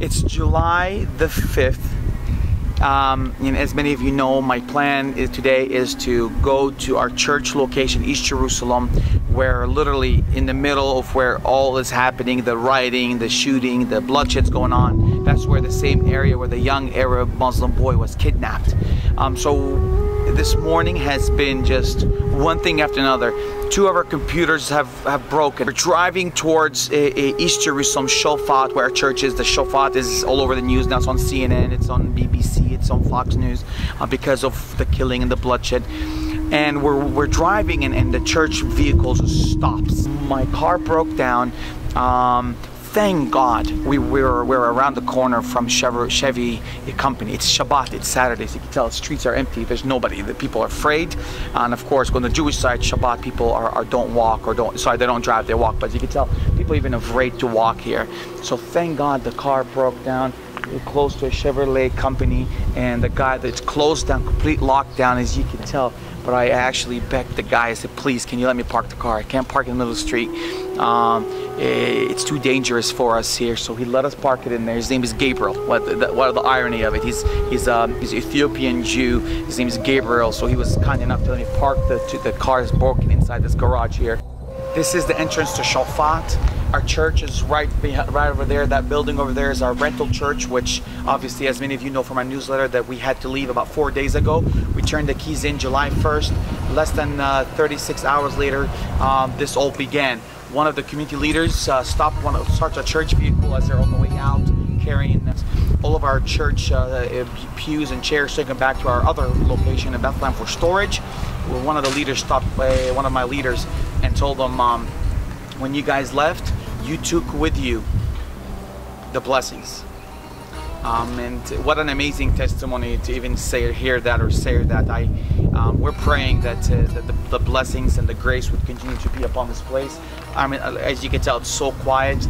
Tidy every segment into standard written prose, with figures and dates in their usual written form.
It's July the 5th. And as many of you know, my plan today is to go to our church location, East Jerusalem, where literally in the middle of where all is happening, the rioting, the shooting, the bloodshed's going on, that's where the same area where the young Arab Muslim boy was kidnapped. So this morning has been just one thing after another. Two of our computers have broken. We're driving towards East Jerusalem, Shofat, where our church is. The Shofat is all over the news now. It's on CNN, it's on BBC, it's on Fox News because of the killing and the bloodshed. And we're driving and the church vehicle just stops. My car broke down. Thank God we're around the corner from Chevy company. It's Shabbat, it's Saturday, so you can tell the streets are empty. There's nobody. The people are afraid. And of course, on the Jewish side, Shabbat, people don't walk or they don't drive, they walk. But you can tell people even afraid to walk here. So thank God the car broke down. We're close to a Chevrolet company, and the guy that's closed down, complete lockdown, as you can tell. But I actually begged the guy, I said, please, can you let me park the car? I can't park in the middle of the street. It's too dangerous for us here. So he let us park it in there. His name is Gabriel. What the irony of it? He's Ethiopian Jew. His name is Gabriel. So he was kind enough to let me park the car is broken inside this garage here. This is the entrance to Shofat. Our church is right over there. That building over there is our rental church, which obviously, as many of you know from our newsletter, that we had to leave about 4 days ago. We turned the keys in July 1st. Less than 36 hours later, this all began. One of the community leaders stopped a church vehicle as they're on the way out, carrying all of our church pews and chairs, taken back to our other location in Bethlehem for storage. One of the leaders stopped one of my leaders and told them, when you guys left, you took with you the blessings. And what an amazing testimony to even hear that. We're praying that the blessings and the grace would continue to be upon this place. I mean, as you can tell, it's so quiet.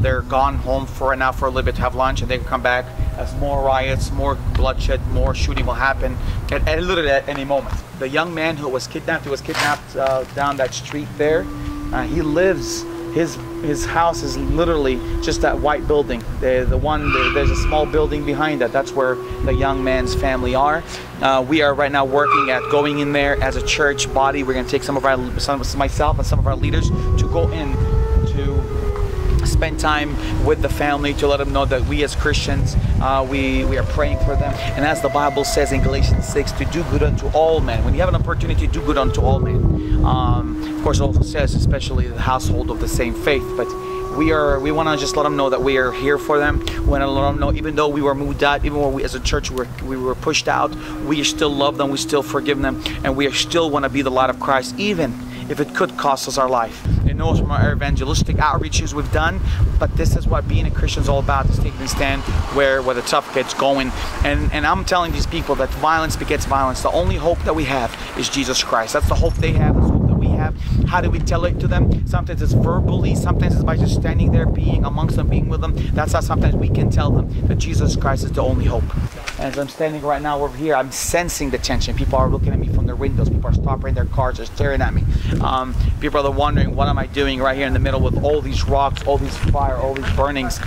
They're gone home for a little bit to have lunch, and they can come back as more riots, more bloodshed, more shooting will happen at literally at any moment. The young man who was kidnapped, down that street there. He lives. His house is literally just that white building. There's a small building behind that. That's where the young man's family are. We are right now working at going in there as a church body. We're going to take myself and some of our leaders to go in to spend time with the family, to let them know that we as Christians, we are praying for them. And as the Bible says in Galatians 6, to do good unto all men. When you have an opportunity to do good unto all men. Of course, it also says, especially the household of the same faith. But we want to just let them know that we are here for them. We want to let them know, even though we were moved out, even when we as a church we were pushed out, we still love them, we still forgive them, and we still want to be the light of Christ, even if it could cost us our life. It knows from our evangelistic outreaches we've done, but this is what being a Christian is all about, is taking a stand where the tough gets going. And I'm telling these people that violence begets violence. The only hope that we have is Jesus Christ. That's the hope they have, that's the hope that we have. How do we tell it to them? Sometimes it's verbally, sometimes it's by just standing there, being amongst them, being with them. That's how sometimes we can tell them that Jesus Christ is the only hope. As I'm standing right now over here, I'm sensing the tension. People are looking at me from their windows. People are stopping their cars, they're staring at me. People are wondering, what am I doing right here in the middle with all these rocks, all these fire, all these burnings.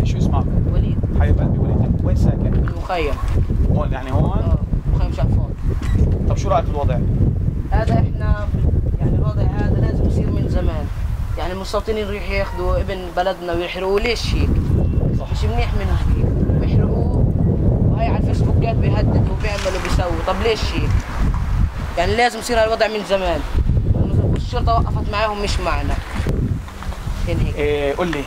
شو اسمك؟ وليد. حبيب قلبي وليد. وين ساكن؟ المخيم. هون يعني هون؟ مخيم شعفون. طب شو رأيك في الوضع؟ هذا احنا يعني الوضع هذا لازم يصير من زمان. يعني المستوطنين يروحوا ياخذوا ابن بلدنا ويحرقوه، ليش هيك؟ مش منيح من هيك. بيحرقوه وهي على الفيسبوكات بيهددوا وبيعملوا بيسووا، طب ليش هيك؟ يعني لازم يصير هالوضع من زمان. الشرطة وقفت معاهم مش معنا. قول لي،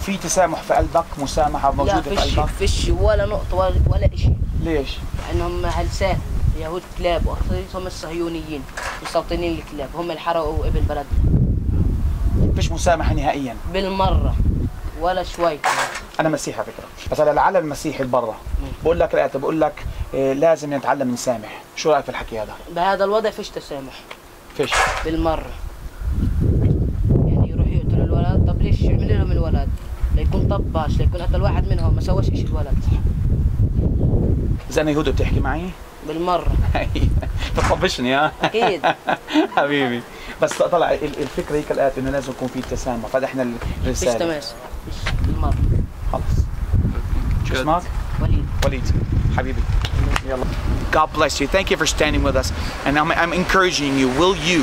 في تسامح في قلبك؟ مسامحة موجودة في قلبك؟ لا فيش ولا نقطة ولا شيء. ليش؟ لأنهم هلسان، يهود كلاب، وأخطيتهم الصهيونيين، مستوطنين الكلاب، هم اللي حرقوا ابن بلدنا. فيش مسامحة نهائيا؟ بالمرة ولا شوي. أنا مسيحي على فكرة، بس على العالم المسيحي اللي برا بقول لك لازم نتعلم نسامح. شو رأيك في الحكي هذا؟ بهذا الوضع فيش تسامح. فيش؟ بالمرة. يعني يروحوا يقتلوا الولد، طب ليش يعملوا لهم الولد؟ ليكون طباش، ليكون قتل واحد منهم ما سواش إشي الولد. إذا أنا يهودي بتحكي معي؟ بالمرة. بتطبشني ها؟ أكيد. حبيبي. بس طلع الفكره هي كالاتي انه لازم يكون في تسامح، فده احنا فيش الرساله. تماس، فيش بالمرة. خلص. شو اسمك؟ وليد حبيبي. يلا. God bless you. Thank you for standing with us. And I'm encouraging you. Will you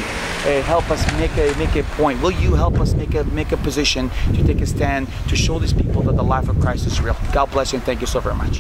help us make a point? Will you help us make a position to take a stand to show these people that the life of Christ is real? God bless you and thank you so very much.